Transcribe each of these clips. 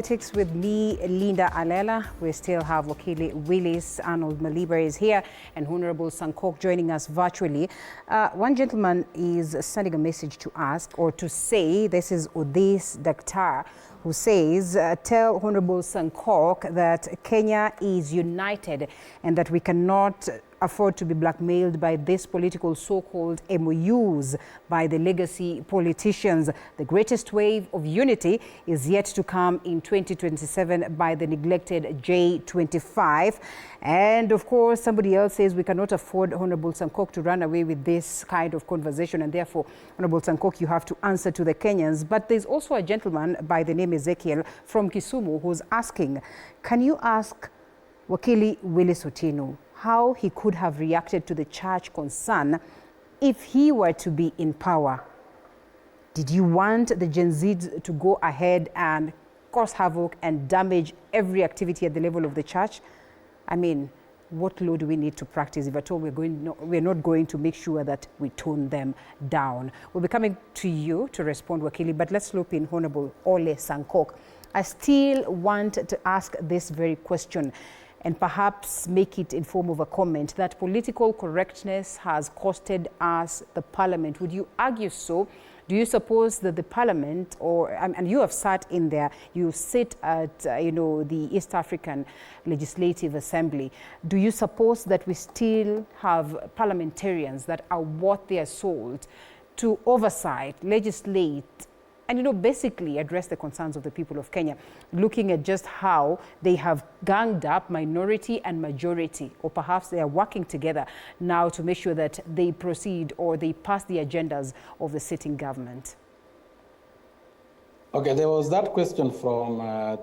Politics with me, Linda Alela. We still have Wakili Willis, Arnold Maliba is here, and Honorable Sankok joining us virtually. One gentleman is sending a message to ask or to say, this is Odis Daktar, who says, tell Honorable Sankok that Kenya is united and that we cannot afford to be blackmailed by this political so-called MOUs by the legacy politicians. The greatest wave of unity is yet to come in 2027 by the neglected J25. And of course, somebody else says we cannot afford Honorable Sankok to run away with this kind of conversation, and therefore, Honorable Sankok, you have to answer to the Kenyans. But there's also a gentleman by the name Ezekiel from Kisumu who's asking, can you ask Wakili Willis Otieno how he could have reacted to the church concern if he were to be in power? Did you want the Gen Zs to go ahead and cause havoc and damage every activity at the level of the church? I mean, what law do we need to practice if at all we're not going to make sure that we tone them down? We'll be coming to you to respond, Wakili, but let's loop in Honorable Ole Sankok. I still want to ask this very question, and perhaps make it in form of a comment, that political correctness has costed us the parliament. Would you argue so? Do you suppose that the parliament, and you have sat in there, you sit at the East African Legislative Assembly, do you suppose that we still have parliamentarians that are worth their salt to oversight, legislate, and basically address the concerns of the people of Kenya, looking at just how they have ganged up minority and majority, or perhaps they are working together now to make sure that they proceed or they pass the agendas of the sitting government? Okay, there was that question from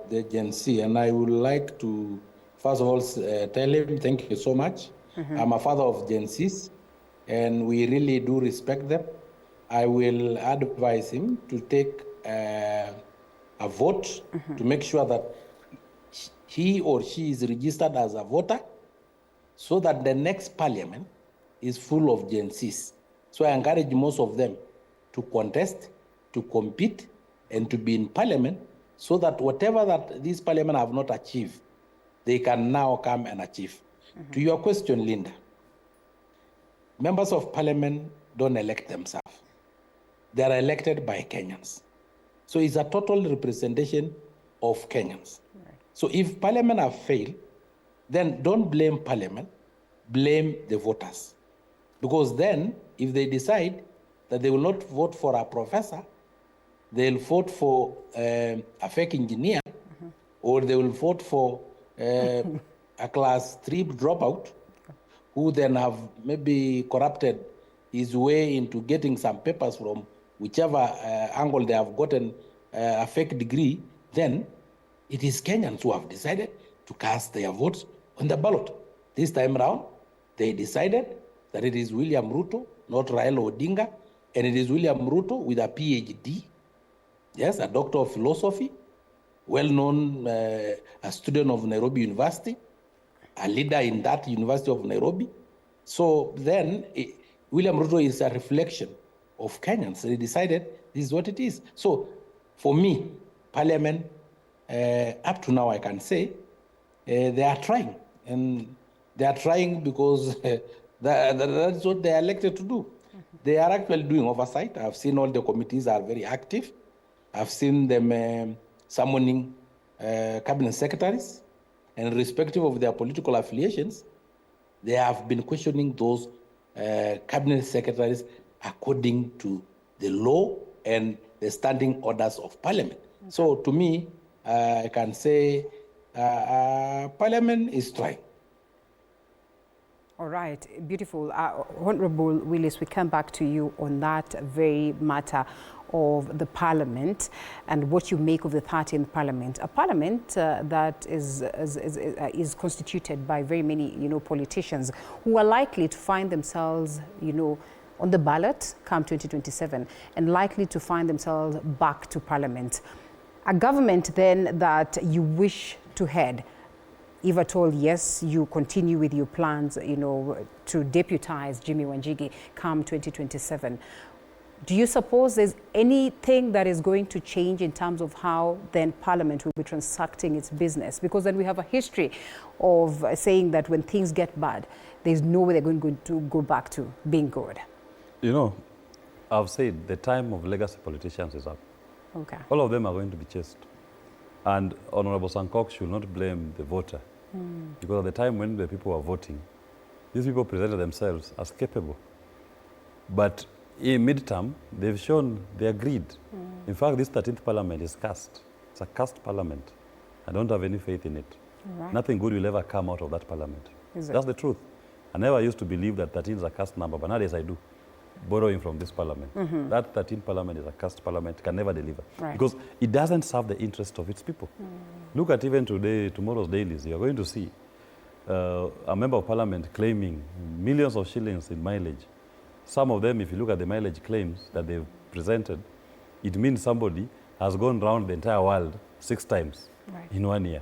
the Gen Z, and I would like to, first of all, tell him thank you so much. I'm a father of Gen Zs, and we really do respect them. I will advise him to take a vote to make sure that he or she is registered as a voter, so that the next parliament is full of Gen Zs. So I encourage most of them to contest, to compete, and to be in parliament, so that whatever that this parliament have not achieved, they can now come and achieve. To your question, Linda, members of parliament don't elect themselves. They are elected by Kenyans. So it's a total representation of Kenyans. Right. So if parliament have failed, then don't blame parliament, blame the voters. Because then, if they decide that they will not vote for a professor, they'll vote for a fake engineer, or they will vote for a class 3 dropout, who then have maybe corrupted his way into getting some papers from whichever angle they have gotten a fake degree, then it is Kenyans who have decided to cast their votes on the ballot. This time around, they decided that it is William Ruto, not Raila Odinga, and it is William Ruto with a PhD, yes, a doctor of philosophy, well-known, a student of Nairobi University, a leader in that University of Nairobi. So then, William Ruto is a reflection of Kenyans. They decided this is what it is. So for me, parliament, up to now I can say, they are trying. And they are trying because that's what they are elected to do. They are actually doing oversight. I've seen all the committees are very active. I've seen them summoning cabinet secretaries, and irrespective of their political affiliations, they have been questioning those cabinet secretaries according to the law and the standing orders of parliament. Okay. So to me, I can say parliament is trying. All right, beautiful. Honorable Willis, we come back to you on that very matter of the parliament and what you make of the 13th parliament. A parliament that is constituted by very many, politicians who are likely to find themselves, on the ballot come 2027 and likely to find themselves back to parliament. A government then that you wish to head, if at all, yes, you continue with your plans, to deputize Jimmy Wanjigi come 2027. Do you suppose there's anything that is going to change in terms of how then Parliament will be transacting its business? Because then we have a history of saying that when things get bad, there's no way they're going to go back to being good. You know, I've said the time of legacy politicians is up. Okay. All of them are going to be chased. And Honorable Sankok should not blame the voter. Because at the time when the people were voting, these people presented themselves as capable. But in midterm, they've shown their greed. In fact, this 13th parliament is cursed. It's a cursed parliament. I don't have any faith in it. Right. Nothing good will ever come out of that parliament. Is it? That's the truth. I never used to believe that 13 is a cursed number, but nowadays I do, borrowing from this parliament. That 13th parliament is a cursed parliament, can never deliver. Right. Because it doesn't serve the interest of its people. Look at even today, tomorrow's dailies, you're going to see a member of parliament claiming millions of shillings in mileage. Some of them, if you look at the mileage claims that they've presented, it means somebody has gone around the entire world 6 times in 1 year.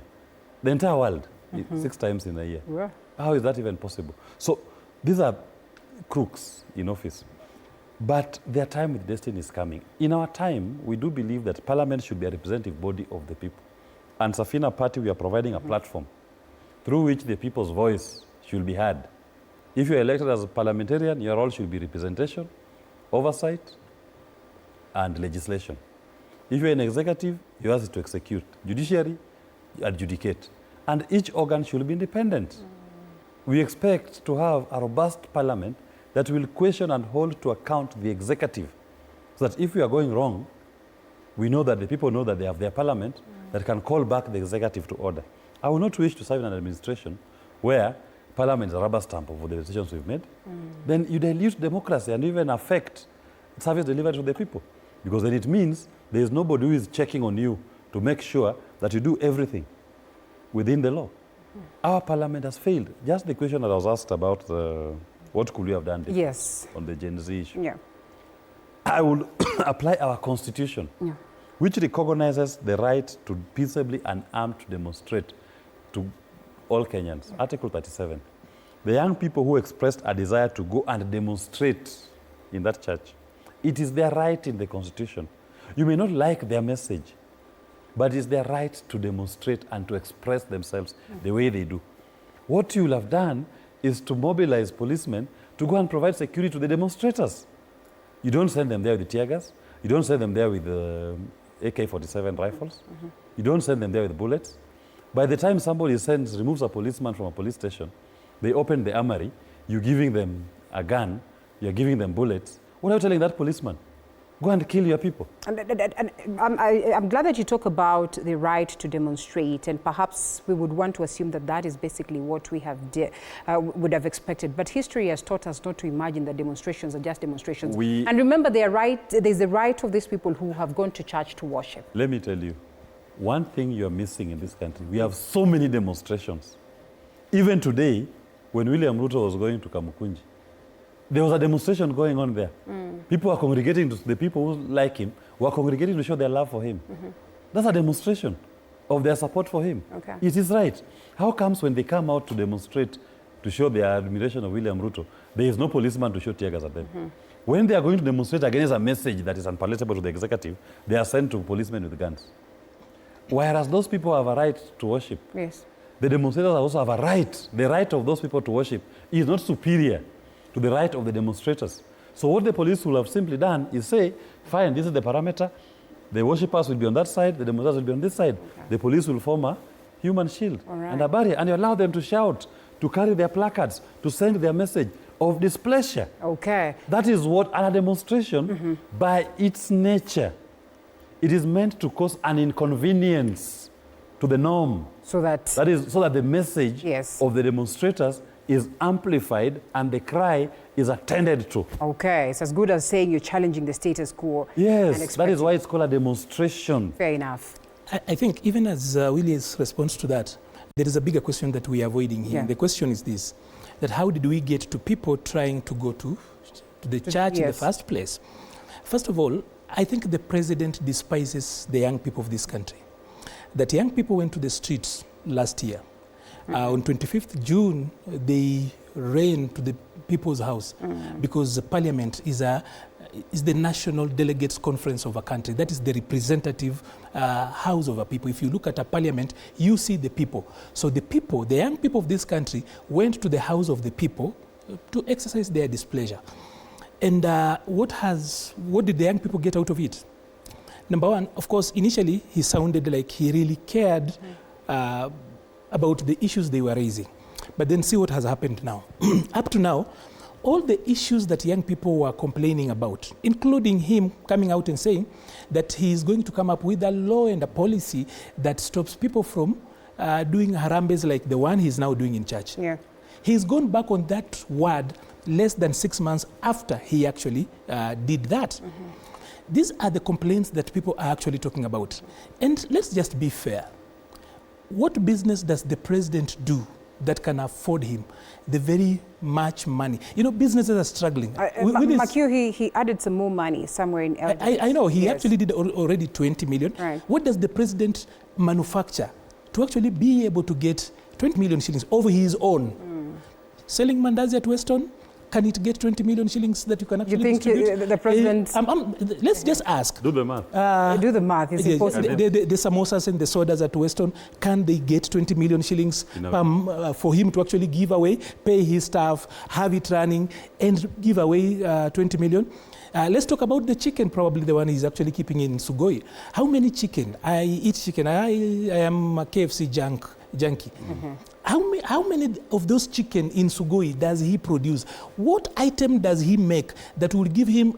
The entire world, 6 times in a year. Yeah. How is that even possible? So these are crooks in office. But their time with destiny is coming. In our time, we do believe that Parliament should be a representative body of the people. And Safina Party, we are providing a platform through which the people's voice should be heard. If you're elected as a parliamentarian, your role should be representation, oversight, and legislation. If you're an executive, you ask to execute. Judiciary, adjudicate. And each organ should be independent. We expect to have a robust parliament that will question and hold to account the executive. So that if we are going wrong, we know that the people know that they have their parliament that can call back the executive to order. I will not wish to serve in an administration where Parliament is a rubber stamp of the decisions we've made. Then you dilute democracy and even affect service delivery to the people. Because then it means there is nobody who is checking on you to make sure that you do everything within the law. Our Parliament has failed. Just the question that I was asked about what could we have done different on the Gen Z issue. Yeah. I will apply our Constitution, which recognizes the right to peaceably and armed to demonstrate to all Kenyans. Article 37. The young people who expressed a desire to go and demonstrate in that church, it is their right in the Constitution. You may not like their message, but it's their right to demonstrate and to express themselves the way they do. What you will have done is to mobilize policemen to go and provide security to the demonstrators. You don't send them there with the tear gas. You don't send them there with the AK-47 rifles. You don't send them there with bullets. By the time somebody removes a policeman from a police station, they open the armory, you're giving them a gun, you're giving them bullets. What are you telling that policeman? Go and kill your people. And I'm glad that you talk about the right to demonstrate, and perhaps we would want to assume that that is basically what we have would have expected. But history has taught us not to imagine that demonstrations are just demonstrations. And remember, there's the right of these people who have gone to church to worship. Let me tell you, one thing you're missing in this country, we have so many demonstrations. Even today, when William Ruto was going to Kamukunji, there was a demonstration going on there. People were congregating, the people who like him were congregating to show their love for him. That's a demonstration of their support for him. Okay. It is right. How comes when they come out to demonstrate, to show their admiration of William Ruto, there is no policeman to show tear gas at them? When they are going to demonstrate against a message that is unpalatable to the executive, they are sent to policemen with guns. Whereas those people have a right to worship. Yes. The demonstrators also have a right. The right of those people to worship is not superior to the right of the demonstrators. So what the police will have simply done is say, fine, this is the parameter. The worshippers will be on that side, the demonstrators will be on this side. Okay. The police will form a human shield and a barrier, and you allow them to shout, to carry their placards, to send their message of displeasure. Okay. That is what a demonstration, by its nature, it is meant to cause an inconvenience to the norm. So that the message of the demonstrators is amplified and the cry is attended to. Okay, it's as good as saying you're challenging the status quo. Yes, that is why it's called a demonstration. Fair enough. I think even as Willie's response to that, there is a bigger question that we are avoiding here. The question is this, that how did we get to people trying to go to the church in the first place? First of all, I think the president despises the young people of this country. That young people went to the streets last year. On 25th June, they rain to the people's house because the parliament is the national delegates conference of a country. That is the representative house of a people. If you look at a parliament, you see the people. So the people, the young people of this country went to the house of the people to exercise their displeasure. And what did the young people get out of it? Number one, of course, initially he sounded like he really cared about the issues they were raising. But then see what has happened now. Up to now, all the issues that young people were complaining about, including him coming out and saying that he is going to come up with a law and a policy that stops people from doing harambes like the one he's now doing in church. Yeah. He's gone back on that word less than 6 months after he actually did that. These are the complaints that people are actually talking about. And let's just be fair. What business does the president do that can afford him the very much money? You know, businesses are struggling. Makiu, he added some more money somewhere in LGS. I know, he actually did already 20 million. Right. What does the president manufacture to actually be able to get 20 million shillings over his own? Selling mandazi at Weston, can it get 20 million shillings that you can actually distribute? You think the president... let's just ask. Do the math. Do the math, it's impossible. The samosas and the sodas at Weston, can they get 20 million shillings for him to actually give away, pay his staff, have it running, and give away 20 million? Let's talk about the chicken, probably the one he's actually keeping in Sugoi. How many chicken? I eat chicken. I am a KFC junkie. How many of those chicken in Sugoi does he produce? What item does he make that will give him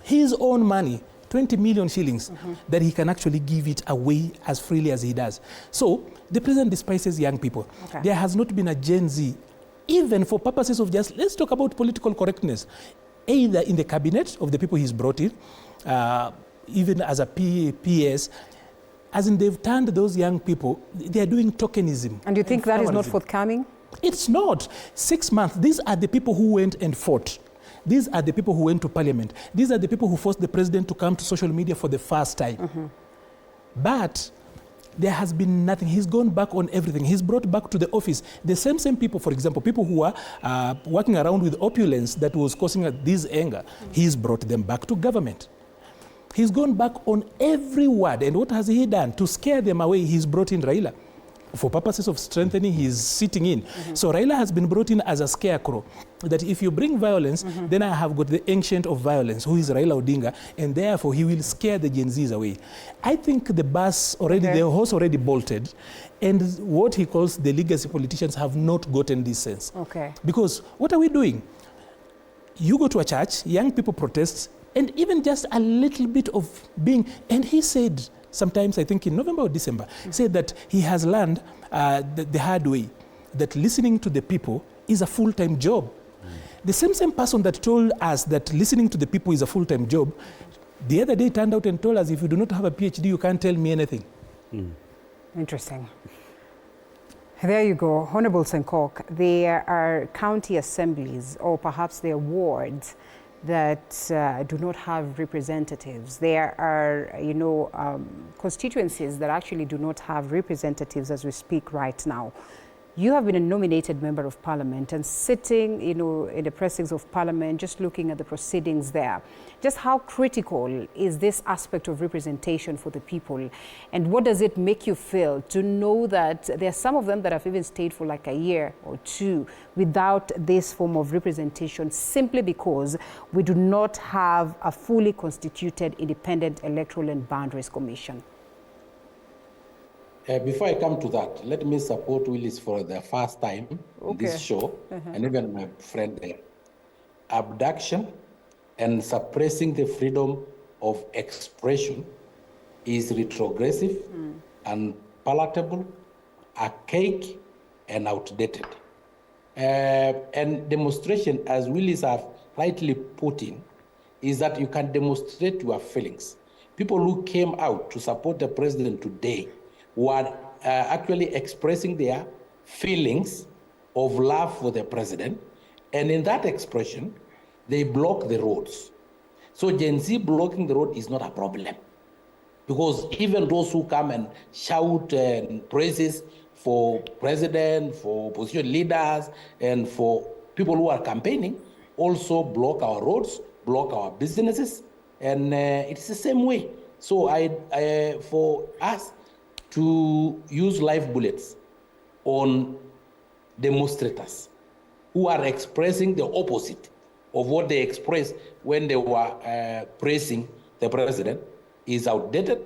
his own money, 20 million shillings, that he can actually give it away as freely as he does? So the president despises young people. Okay. There has not been a Gen Z, even for purposes of just, let's talk about political correctness, either in the cabinet of the people he's brought in, even as a PS, as in they've turned those young people, they are doing tokenism. And you think that is not forthcoming? It's not. 6 months, these are the people who went and fought. These are the people who went to parliament. These are the people who forced the president to come to social media for the first time. But there has been nothing. He's gone back on everything. He's brought back to the office the same people, for example, people who are working around with opulence that was causing this anger. He's brought them back to government. He's gone back on every word. And what has he done? To scare them away, he's brought in Raila. For purposes of strengthening, he's sitting in. So Raila has been brought in as a scarecrow, that if you bring violence, then I have got the ancient of violence, who is Raila Odinga, and therefore he will scare the Gen Zs away. I think the bus already, the horse already bolted, and what he calls the legacy politicians have not gotten this sense. Okay. Because what are we doing? You go to a church, young people protest, and even just a little bit of being, and he said, sometimes I think in November or December, said that he has learned the hard way, that listening to the people is a full-time job. The same person that told us that listening to the people is a full-time job, the other day turned out and told us, if you do not have a PhD, you can't tell me anything. Interesting. There you go, Honorable Sankok. There are county assemblies, or perhaps their wards, that do not have representatives. There are, constituencies that actually do not have representatives as we speak right now. You have been a nominated member of parliament and sitting, in the precincts of parliament, just looking at the proceedings there. Just how critical is this aspect of representation for the people? And what does it make you feel to know that there are some of them that have even stayed for like a year or two without this form of representation, simply because we do not have a fully constituted independent electoral and boundaries commission? Before I come to that, let me support Willis for the first time in this show, and even my friend there. Abduction and suppressing the freedom of expression is retrogressive, unpalatable, archaic, and outdated. And demonstration, as Willis have rightly put in, is that you can demonstrate your feelings. People who came out to support the president today were actually expressing their feelings of love for the president. And in that expression, they block the roads. So Gen Z blocking the road is not a problem. Because even those who come and shout praises for president, for opposition leaders, and for people who are campaigning also block our roads, block our businesses, and it's the same way. So for us to use live bullets on demonstrators who are expressing the opposite of what they expressed when they were praising the president is outdated,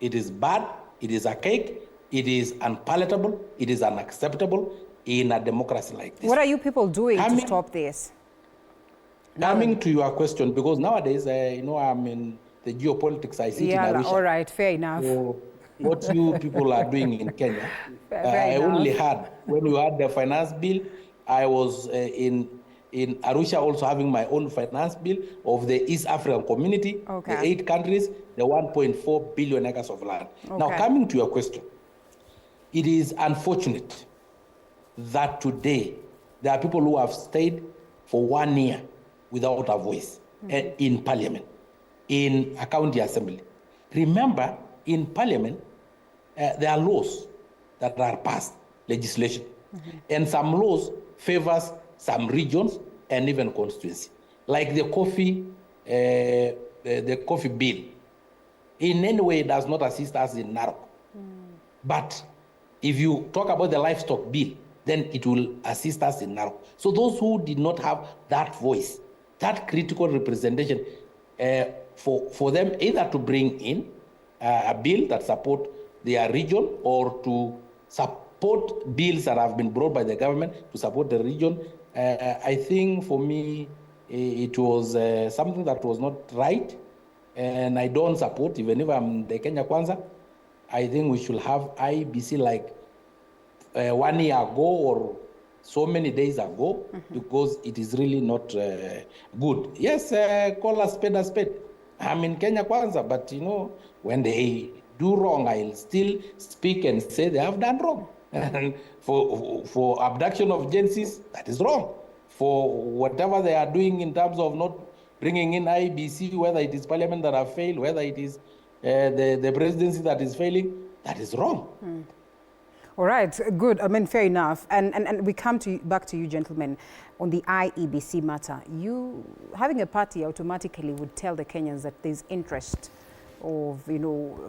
it is bad, it is archaic, it is unpalatable, it is unacceptable in a democracy like this. What are you people doing to stop this? Coming to your question, because nowadays, I'm in the geopolitics, I sit in Arusha. All right, fair enough. So what you people are doing in Kenya, I only heard, when you had the finance bill, I was in Arusha also having my own finance bill of the East African community, the 8 countries, the 1.4 billion acres of land. Now, coming to your question, it is unfortunate that today there are people who have stayed for 1 year without a voice in Parliament, in a county assembly. Remember, in Parliament, there are laws that are passed, legislation, and some laws favors some regions and even constituency, like the coffee bill. In any way, it does not assist us in Narok. But if you talk about the livestock bill, then it will assist us in Narok. So those who did not have that voice, that critical representation, for them either to bring in a bill that support their region or to support bills that have been brought by the government to support the region, I think for me, it was something that was not right, and I don't support, even if I'm the Kenya Kwanza. I think we should have IEBC like 1 year ago or so many days ago, because it is really not good. Yes, call a spade a spade. I'm in Kenya Kwanza, but when they do wrong, I'll still speak and say they have done wrong. And for abduction of agencies, that is wrong. For whatever they are doing in terms of not bringing in IEBC, whether it is Parliament that have failed, whether it is the presidency that is failing, that is wrong. All right, good. I mean, fair enough. And we come back to you, gentlemen, on the IEBC matter. You having a party automatically would tell the Kenyans that there's interest of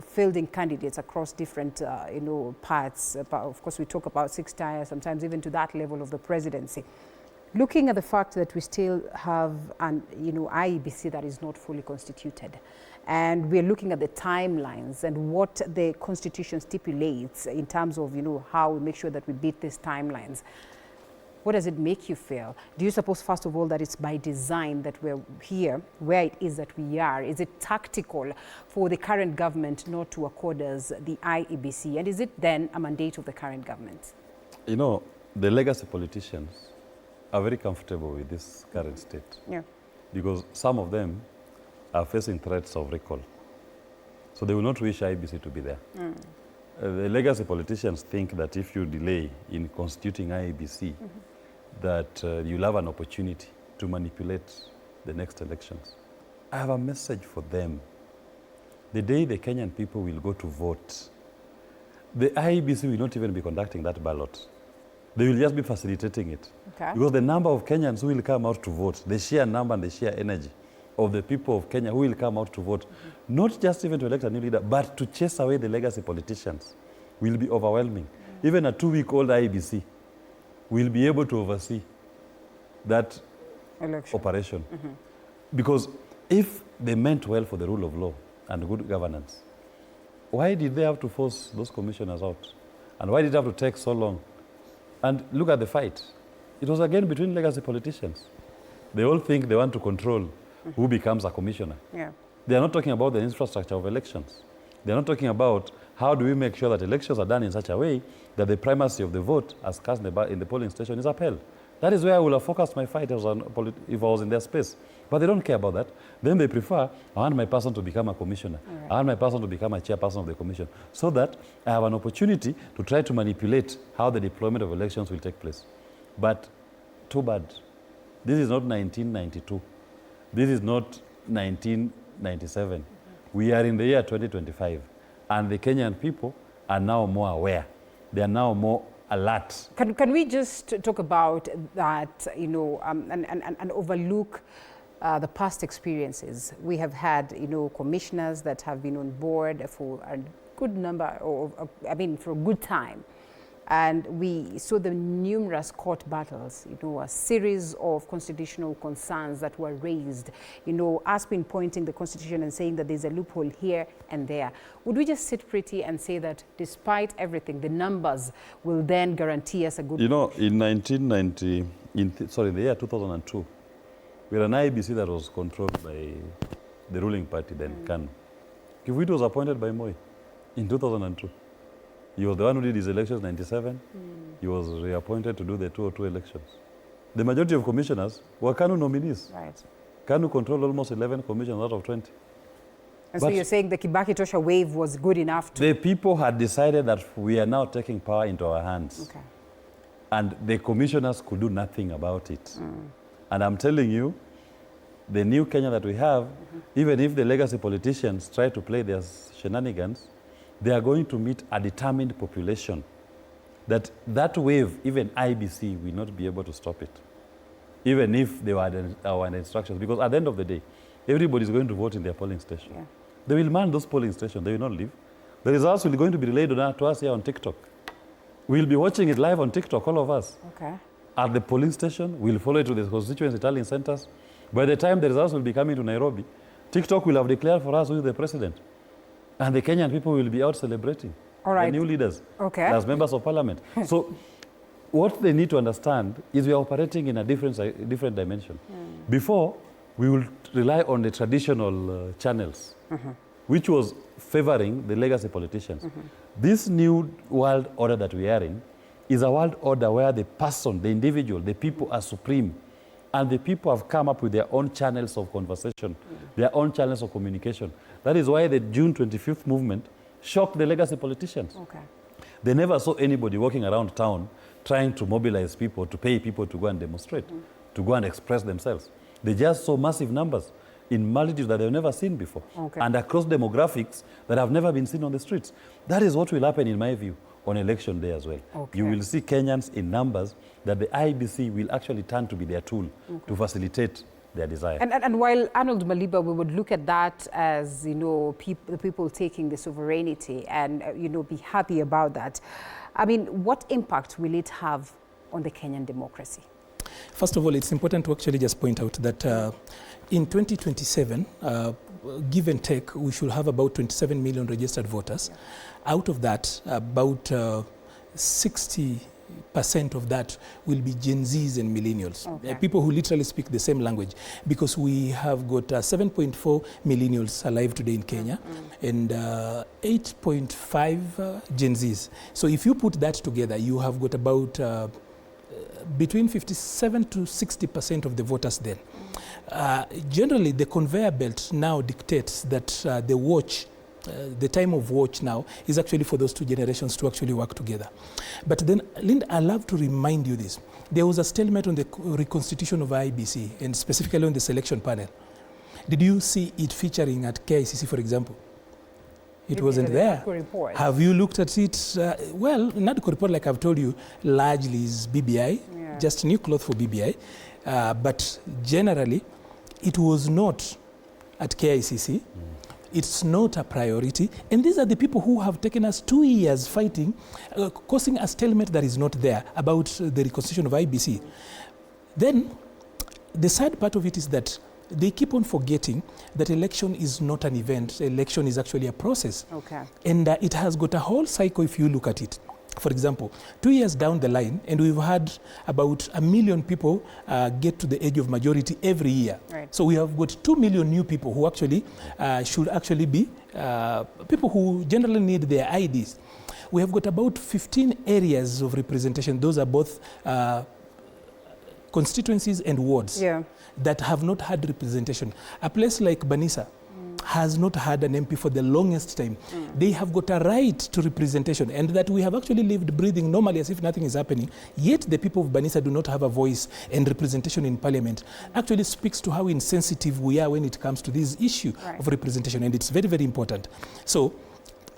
fielding candidates across different parts. Of course, we talk about 6 tiers, sometimes even to that level of the presidency. Looking at the fact that we still have an IEBC that is not fully constituted, and we're looking at the timelines and what the Constitution stipulates in terms of how we make sure that we beat these timelines. What does it make you feel? Do you suppose, first of all, that it's by design that we're here, where it is that we are? Is it tactical for the current government not to accord us the IEBC? And is it then a mandate of the current government? The legacy politicians are very comfortable with this current state. Yeah. Because some of them are facing threats of recall. So they will not wish IEBC to be there. The legacy politicians think that if you delay in constituting IEBC, that you'll have an opportunity to manipulate the next elections. I have a message for them. The day the Kenyan people will go to vote, the IEBC will not even be conducting that ballot. They will just be facilitating it. Okay. Because the number of Kenyans who will come out to vote, the sheer number and the sheer energy of the people of Kenya who will come out to vote, not just even to elect a new leader, but to chase away the legacy politicians, will be overwhelming. Even a 2-week-old IEBC will be able to oversee that operation. Because if they meant well for the rule of law and good governance, why did they have to force those commissioners out? And why did it have to take so long? And look at the fight. It was again between legacy politicians. They all think they want to control who becomes a commissioner. Yeah. They are not talking about the infrastructure of elections. They are not talking about how do we make sure that elections are done in such a way that the primacy of the vote as cast in the polling station is upheld. That is where I would have focused my fight if I was in their space. But they don't care about that. Then they prefer, I want my person to become a commissioner. Right. I want my person to become a chairperson of the commission, so that I have an opportunity to try to manipulate how the deployment of elections will take place. But too bad. This is not 1992. This is not 1997. We are in the year 2025. And the Kenyan people are now more aware. They are now more alert. Can we just talk about that, you know, and overlook the past experiences? We have had, you know, commissioners that have been on board for a good number, for a good time. And we saw the numerous court battles, you know, a series of constitutional concerns that were raised, you know, us pinpointing the Constitution and saying that there's a loophole here and there. Would we just sit pretty and say that despite everything, the numbers will then guarantee us a good... You know, in 1990, the year 2002, we had an IEBC that was controlled by the ruling party then, KANU. Kivuitu was appointed by Moi in 2002. He was the one who did his elections in 97. He was reappointed to do the 2002 elections. The majority of commissioners were KANU nominees. Right. KANU controlled almost 11 commissions out of 20. And so you're saying the Kibaki Tosha wave was good enough to... The people had decided that we are now taking power into our hands. Okay. And the commissioners could do nothing about it. And I'm telling you, the new Kenya that we have, even if the legacy politicians try to play their shenanigans, they are going to meet a determined population. That wave, even IEBC will not be able to stop it, even if they were our instructions. Because at the end of the day, everybody is going to vote in their polling station. Yeah. They will man those polling stations. They will not leave. The results will be going to be relayed to us here on TikTok. We'll be watching it live on TikTok, all of us. Okay. At the polling station, we'll follow it to the constituency tallying centers. By the time the results will be coming to Nairobi, TikTok will have declared for us who is the president. And the Kenyan people will be out celebrating. All right. The new leaders. Okay. As members of parliament. So what they need to understand is we are operating in a different dimension. Before, we will rely on the traditional channels, which was favoring the legacy politicians. This new world order that we are in is a world order where the person, the individual, the people are supreme. And the people have come up with their own channels of conversation, their own channels of communication. That is why the June 25th movement shocked the legacy politicians. Okay. They never saw anybody walking around town trying to mobilize people, to pay people to go and demonstrate, to go and express themselves. They just saw massive numbers in multitudes that they've never seen before, and across demographics that have never been seen on the streets. That is what will happen, in my view, on election day as well. You will see Kenyans in numbers that the IEBC will actually turn to be their tool to facilitate their desire. And while Arnold Maliba, we would look at that as, you know, the people taking the sovereignty and, you know, be happy about that. I mean, what impact will it have on the Kenyan democracy? First of all, it's important to actually just point out that in 2027, give and take, we should have about 27 million registered voters. Out of that, about 60% of that will be Gen Zs and millennials, people who literally speak the same language, because we have got 7.4 millennials alive today in Kenya and 8.5 Gen Zs. So if you put that together, you have got about between 57 to 60% of the voters then. Generally, the conveyor belt now dictates that the time of watch now is actually for those two generations to actually work together. But then, Linda, I love to remind you this. There was a stalemate on the reconstitution of IEBC, and specifically on the selection panel. Did you see it featuring at KICC, for example? It wasn't there. Have you looked at it? Well, NADCO report, like I've told you, largely is BBI, just new cloth for BBI. But generally, it was not at KICC. It's not a priority. And these are the people who have taken us 2 years fighting, causing a stalemate that is not there about the reconstitution of IEBC. Then, the sad part of it is that they keep on forgetting that election is not an event. Election is actually a process. And it has got a whole cycle if you look at it. For example, 2 years down the line, and we've had about 1 million people get to the age of majority every year. So we have got 2 million new people who actually should actually be people who generally need their IDs. We have got about 15 areas of representation. Those are both constituencies and wards that have not had representation. A place like Banisa has not had an MP for the longest time. They have got a right to representation, and that we have actually lived breathing normally as if nothing is happening, yet the people of Banisa do not have a voice and representation in parliament. Actually speaks to how insensitive we are when it comes to this issue of representation, and it's very, very important. So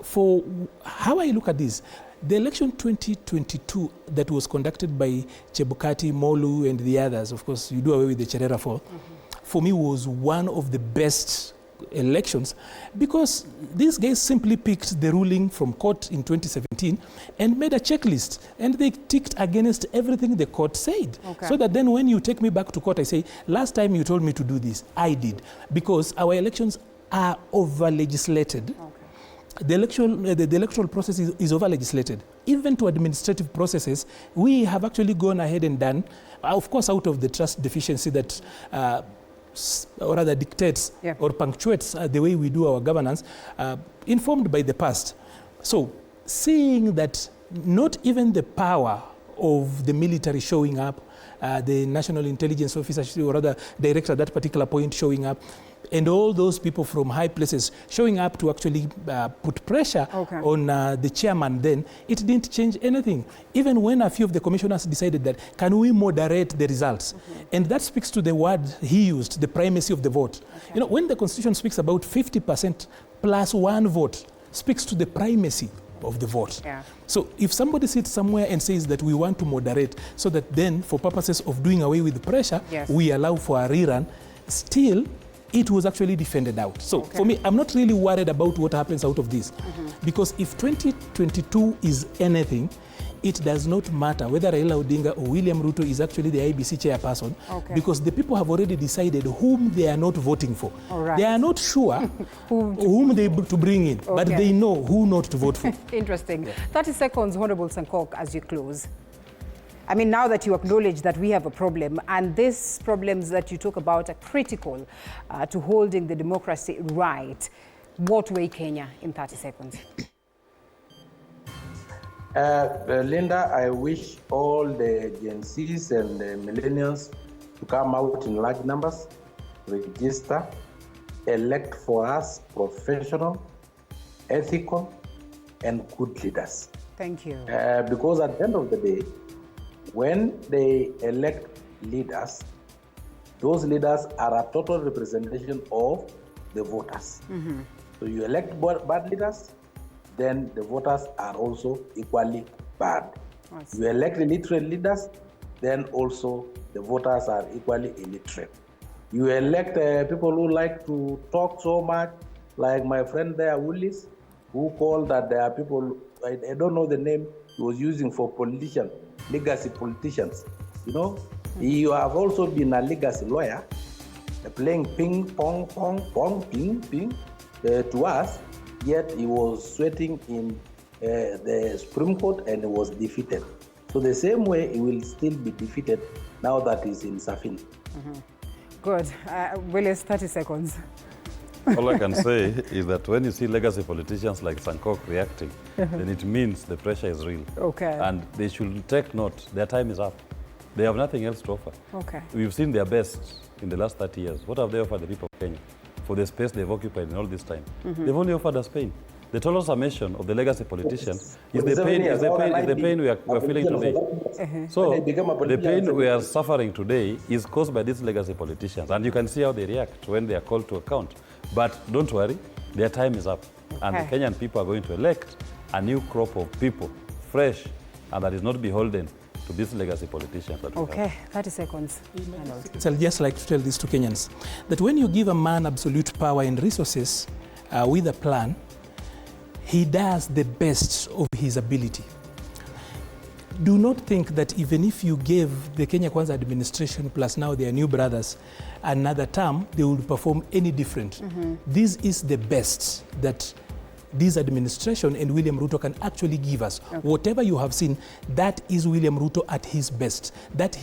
for how I look at this, The election 2022 that was conducted by Chebukati, Molu, and the others, of course, you do away with the Cherera Fall, for me was one of the best elections because these guys simply picked the ruling from court in 2017 and made a checklist, and they ticked against everything the court said. Okay. So that then when you take me back to court, I say, last time you told me to do this, I did, because our elections are over-legislated. Okay. The electoral process is over-legislated. Even to administrative processes, we have actually gone ahead and done, of course, out of the trust deficiency that or rather dictates or punctuates the way we do our governance, informed by the past. So seeing that not even the power of the military showing up, the National Intelligence Officer, or rather director at that particular point showing up, and all those people from high places showing up to actually put pressure on the chairman, then it didn't change anything. Even when a few of the commissioners decided that, can we moderate the results? And that speaks to the word he used, the primacy of the vote. You know, when the Constitution speaks about 50% plus one vote, speaks to the primacy of the vote. So if somebody sits somewhere and says that we want to moderate so that then for purposes of doing away with the pressure, we allow for a rerun, still it was actually defended out. So for me, I'm not really worried about what happens out of this. Because if 2022 is anything, it does not matter whether Raila Odinga or William Ruto is actually the IEBC chairperson, because the people have already decided whom they are not voting for. They are not sure whom they to bring in, but they know who not to vote for. Interesting. 30 seconds, Honorable Sankok, as you close. I mean, now that you acknowledge that we have a problem, and these problems that you talk about are critical to holding the democracy right, what way Kenya in 30 seconds? Linda, I wish all the Gen Zs and the millennials to come out in large numbers, register, elect for us professional, ethical, and good leaders. Thank you. Because at the end of the day, when they elect leaders, those leaders are a total representation of the voters. So you elect bad leaders, then the voters are also equally bad. You elect illiterate leaders, then also the voters are equally illiterate. You elect people who like to talk so much, like my friend there, Willis, who called that there are people, I don't know the name he was using for politicians, legacy politicians. You know, you have also been a legacy lawyer, playing ping, pong, pong, pong, ping, ping to us, yet he was sweating in the Supreme Court and he was defeated. So the same way, he will still be defeated now that he's in Safin. Good. Willis, 30 seconds. All I can say is that when you see legacy politicians like Sankok reacting, then it means the pressure is real. And they should take note, their time is up. They have nothing else to offer. We've seen their best in the last 30 years. What have they offered the people of Kenya for the space they've occupied in all this time? They've only offered us pain. The total summation of the legacy politicians is the pain we are feeling today. So the pain we are suffering today is caused by these legacy politicians. And you can see how they react when they are called to account. But don't worry, their time is up. And the Kenyan people are going to elect a new crop of people, fresh, and that is not beholden to these legacy politicians. That 30 seconds. So I'd just like to tell this to Kenyans, that when you give a man absolute power and resources with a plan, he does the best of his ability. Do not think that even if you gave the Kenya Kwanza administration plus now their new brothers another term, they will perform any different. This is the best that this administration and William Ruto can actually give us. Whatever you have seen, that is William Ruto at his best. That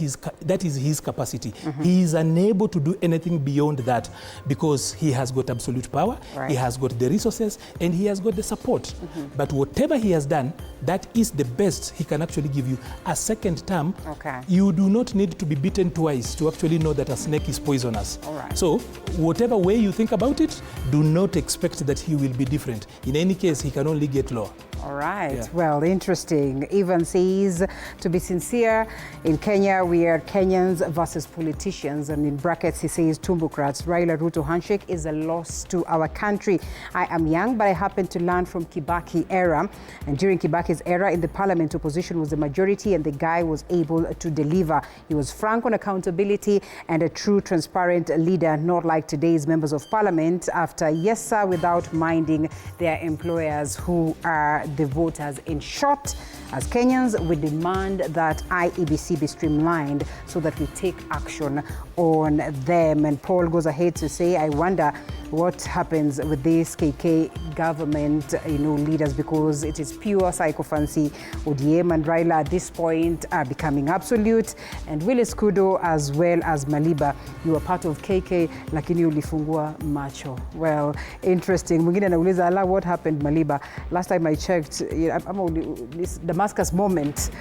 is his capacity. He is unable to do anything beyond that because he has got absolute power, he has got the resources, and he has got the support. But whatever he has done, that is the best he can actually give you. A second term, you do not need to be beaten twice to actually know that a snake is poisonous. So whatever way you think about it, do not expect that he will be different. In any case, he can only get lower. All right. Yeah. Well, interesting. Evan says, to be sincere, in Kenya, we are Kenyans versus politicians. And in brackets, he says, Tumbocrats, Raila Ruto handshake is a loss to our country. I am young, but I happen to learn from Kibaki era. And during Kibaki's era, in the parliament, opposition was the majority, and the guy was able to deliver. He was frank on accountability and a true, transparent leader, not like today's members of parliament after yes, sir, without minding their employers who are the voters. In short, as Kenyans, we demand that IEBC be streamlined so that we take action on them. And Paul goes ahead to say, I wonder what happens with this KK government, leaders, because it is pure psychophancy. ODM and Raila at this point are becoming absolute, and Willis Kudo as well as Maliba, you are part of KK, lakini ulifungua macho. Well, interesting. Mwingine anauliza, ala, what happened, Maliba? Last time I checked, this Damascus moment,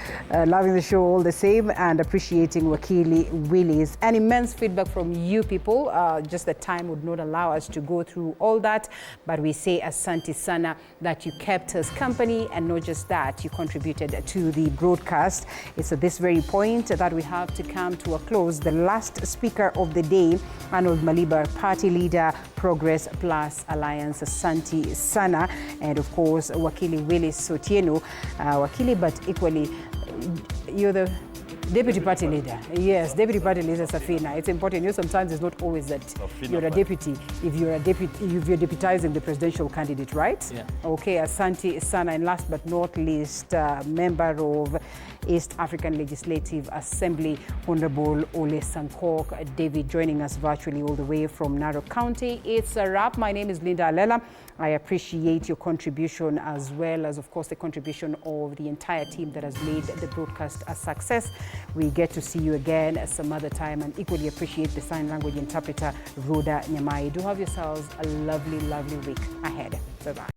loving the show all the same and appreciating Wakili Willis. And immense feedback from you people. Just the time would not allow us to go through all that, but we say asante sana that you kept us company, and not just that, you contributed to the broadcast. It's at this very point that we have to come to a close. The last speaker of the day, Arnold Maliba, party leader, Progress Plus Alliance, asante sana, and of course Wakili Willis Sotieno, Wakili, but equally you're the Deputy Party Leader. Yes, Deputy Party Leader Safina. It's important. Sometimes it's not always that you're a deputy if you're deputizing the presidential candidate, right? Yeah. Okay, asante sana. And last but not least, member of East African Legislative Assembly, Honorable Ole Sankok David, joining us virtually all the way from Narok County. It's a wrap. My name is Linda Alela. I appreciate your contribution, as well as, of course, the contribution of the entire team that has made the broadcast a success. We get to see you again some other time, and equally appreciate the sign language interpreter, Rhoda Nyamai. Do have yourselves a lovely, lovely week ahead. Bye-bye.